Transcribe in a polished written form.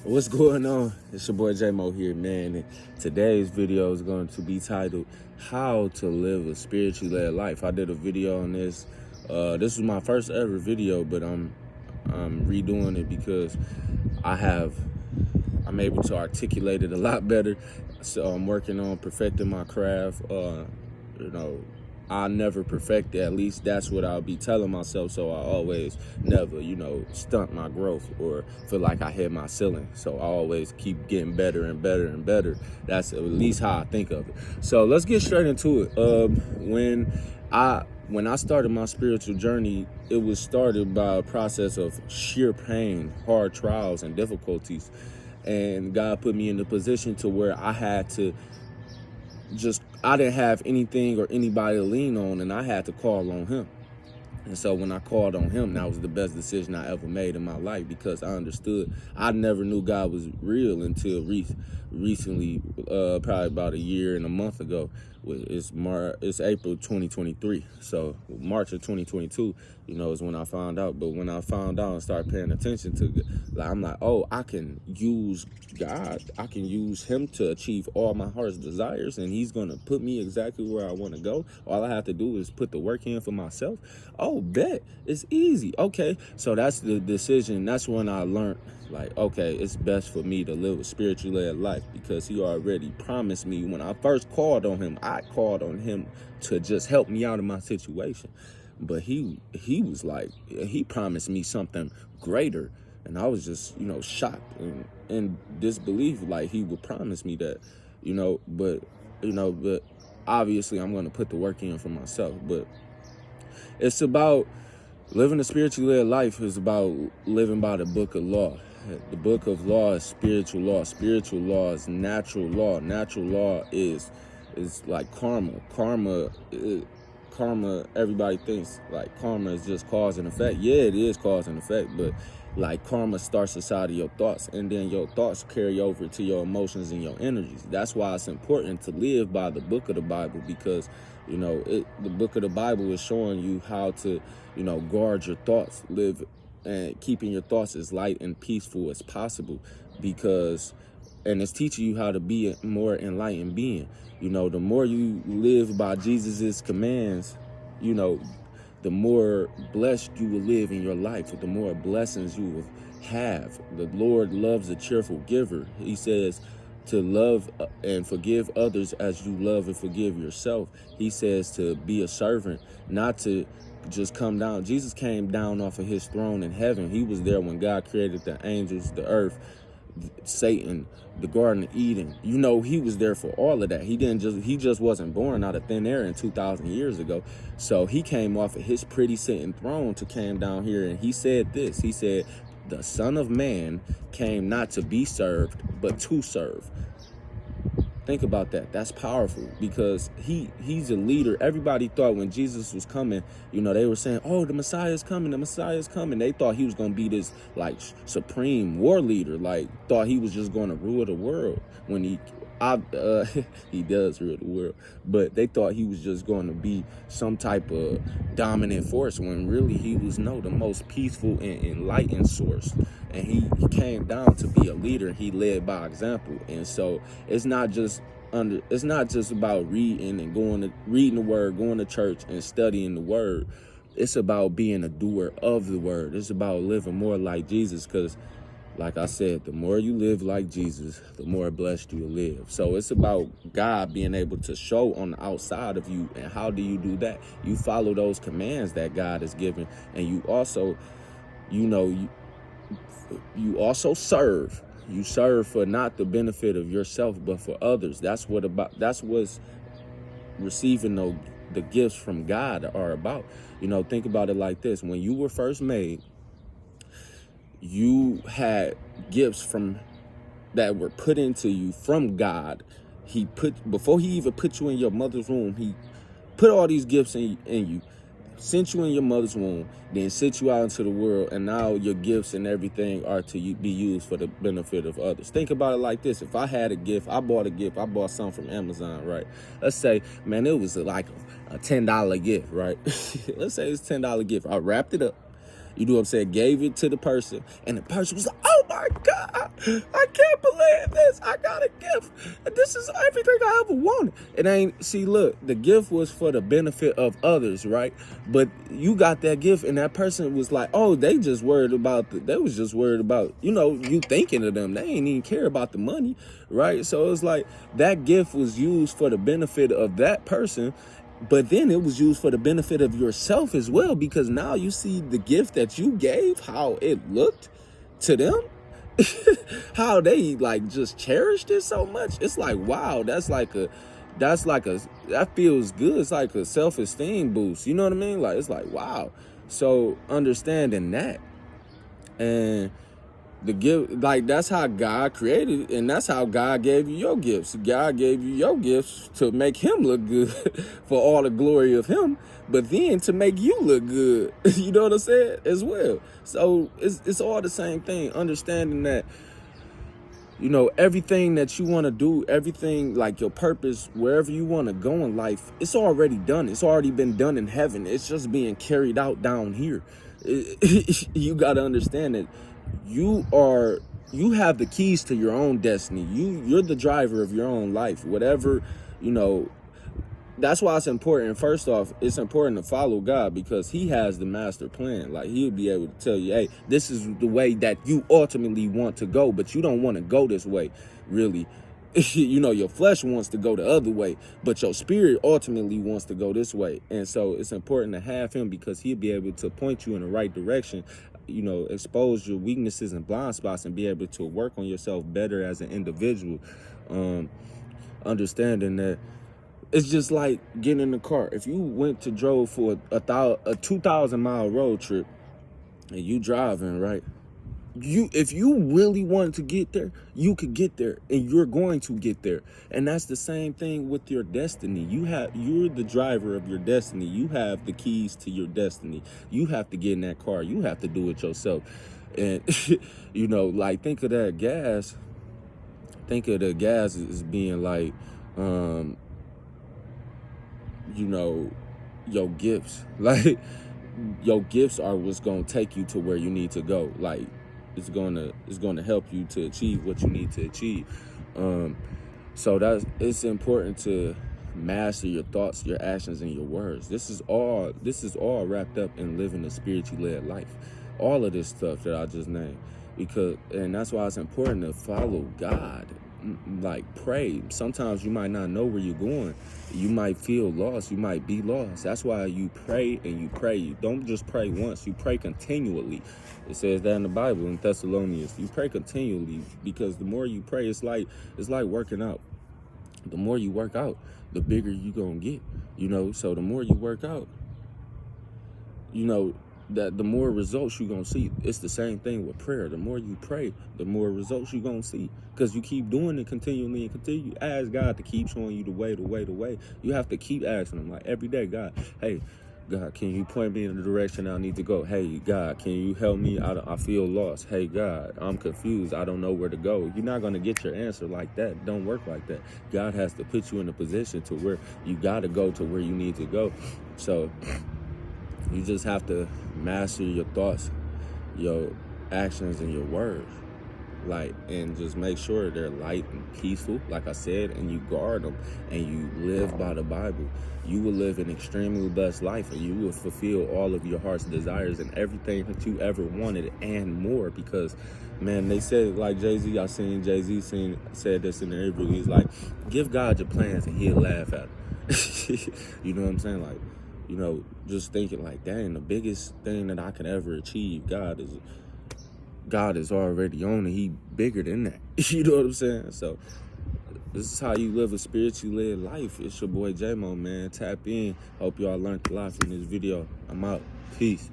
What's going on? It's your boy J-Mo here, man. And today's video is going to be titled How to Live a Spiritually Led Life. I did a video on this. This was my first ever video, but I'm redoing it because I'm able to articulate it a lot better. So I'm working on perfecting my craft. I'll never perfect it. At least that's what I'll be telling myself. So I always never, stunt my growth or feel like I hit my ceiling. So I always keep getting better and better and better. That's at least how I think of it. So let's get straight into it. When I started my spiritual journey, it was started by a process of sheer pain, hard trials, and difficulties. And God put me in the position to where I had to I didn't have anything or anybody to lean on, and I had to call on him. And so when I called on him, that was the best decision I ever made in my life, because I understood. I never knew God was real until recently, probably about a year and a month ago. It's April 2023. So March of 2022, is when I found out. But when I found out and started paying attention to it, I'm like, oh, I can use God. I can use him to achieve all my heart's desires, and he's going to put me exactly where I want to go. All I have to do is put the work in for myself. Oh, bet. It's easy. Okay. So that's the decision. That's when I learned, okay, it's best for me to live a spiritually led life, because he already promised me. When I first called on him, I called on him to just help me out of my situation. But he was like, he promised me something greater. And I was just, shocked and in disbelief, like he would promise me that, but obviously I'm going to put the work in for myself. But it's about living a spiritually led life is about living by the book of law. The book of law is spiritual law. Spiritual law is natural law. Natural law is like karma. Karma, everybody thinks like karma is just cause and effect. Yeah, it is cause and effect, but like karma starts inside of your thoughts, and then your thoughts carry over to your emotions and your energies. That's why it's important to live by the book of the Bible, because the book of the Bible is showing you how to guard your thoughts, live and keeping your thoughts as light and peaceful as possible, and it's teaching you how to be a more enlightened being. The more you live by Jesus's commands, the more blessed you will live in your life, the more blessings you will have. The Lord loves a cheerful giver. He says to love and forgive others as you love and forgive yourself. He says to be a servant, not to just come down. Jesus came down off of his throne in heaven. He was there when God created the angels, the earth, Satan, the Garden of Eden. He was there for all of that. He just wasn't born out of thin air in 2,000 years ago. So he came off of his pretty sitting throne to come down here, and he said this. He said, the Son of Man came not to be served, but to serve. Think about that. That's powerful, because he's a leader. Everybody thought when Jesus was coming, they were saying, oh, the Messiah is coming, the Messiah is coming. They thought he was going to be this supreme war leader, thought he was just going to rule the world, when he does rule the world. But they thought he was just going to be some type of dominant force, when really he was the most peaceful and enlightened source. And he came down to be a leader. He led by example. And so it's not just about reading and reading the word, going to church and studying the word. It's about being a doer of the word. It's about living more like Jesus, because like I said, the more you live like Jesus, the more blessed you will live. So it's about God being able to show on the outside of you. And how do you do that? You follow those commands that God has given. And you also, you also serve. You serve for not the benefit of yourself, but for others. That's what's receiving the gifts from God are about. Think about it like this. When you were first made, you had gifts that were put into you from God. Before he even put you in your mother's womb, he put all these gifts in you, sent you in your mother's womb, then sent you out into the world, and now your gifts and everything are to be used for the benefit of others. Think about it like this. If I had a gift, I bought something from Amazon, right? Let's say, man, it was like a $10 gift, right? Let's say it's a $10 gift. I wrapped it up. You know what I'm saying? Gave it to the person, and the person was like, oh my God, I can't believe this. I got a gift. This is everything I ever wanted. It ain't, see, look, the gift was for the benefit of others, right? But you got that gift and that person was like, oh, they just worried about, they was just worried about, you know, you thinking of them. They ain't even care about the money, right? So it's like that gift was used for the benefit of that person. But then it was used for the benefit of yourself as well, because now you see the gift that you gave, how it looked to them, how they like just cherished it so much. It's like, wow, that feels good. It's like a self-esteem boost. You know what I mean? Like, it's like, wow. So understanding that, and the gift, like, that's how God created, and that's how God gave you your gifts. God gave you your gifts to make him look good for all the glory of him, but then to make you look good. You know what I'm saying? As well. So it's all the same thing. Understanding that, you know, everything that you want to do, everything, like your purpose, wherever you want to go in life, it's already done. It's already been done in heaven. It's just being carried out down here. You got to understand that you have the keys to your own destiny. You're the driver of your own life. Whatever, you know, that's why it's important. First off, it's important to follow God, because he has the master plan. Like, he'll be able to tell you, hey, this is the way that you ultimately want to go, but you don't want to go this way, really. You know, your flesh wants to go the other way, but your spirit ultimately wants to go this way. And so it's important to have him, because he'll be able to point you in the right direction, you know, expose your weaknesses and blind spots, and be able to work on yourself better as an individual. Understanding that it's just like getting in the car. If you drove for a 2,000-mile road trip, and you driving, right? If you really wanted to get there, you could get there, and you're going to get there. And that's the same thing with your destiny. You're the driver of your destiny. You have the keys to your destiny. You have to get in that car. You have to do it yourself. And you know, like, think of that gas. Think of the gas as being like, you know, your gifts. Like, your gifts are what's gonna take you to where you need to go. Like, it's gonna help you to achieve what you need to achieve. So it's important to master your thoughts, your actions, and your words. This is all wrapped up in living a spiritually led life. All of this stuff that I just named, and that's why it's important to follow God. Like, pray. Sometimes you might not know where you're going. You might feel lost. You might be lost. That's why you pray, and you pray. You don't just pray once. You pray continually. It says that in the Bible in Thessalonians. You pray continually, because the more you pray, it's like working out. The more you work out, the bigger you're going to get, you know. So the more you work out, you know, that the more results you're going to see. It's the same thing with prayer. The more you pray, the more results you're going to see, because you keep doing it continually and continue. Ask God to keep showing you the way. You have to keep asking him, like, every day, God, hey, God, can you point me in the direction I need to go? Hey, God, can you help me? I feel lost. Hey, God, I'm confused. I don't know where to go. You're not going to get your answer like that. Don't work like that. God has to put you in a position to where you got to go to where you need to go. So you just have to master your thoughts, your actions, and your words. Like, and just make sure they're light and peaceful, like I said, and you guard them, and you live by the Bible. You will live an extremely blessed life, and you will fulfill all of your heart's desires and everything that you ever wanted and more. Because, man, they said, like Jay-Z, I seen Jay-Z said this in the interview. He's like, give God your plans and he'll laugh at them. You know what I'm saying? Like, you know, just thinking like, dang, the biggest thing that I can ever achieve, God is already on it. He bigger than that. You know what I'm saying? So this is how you live a spiritually led life. It's your boy J-Mo, man. Tap in. Hope y'all learned a lot from this video. I'm out. Peace.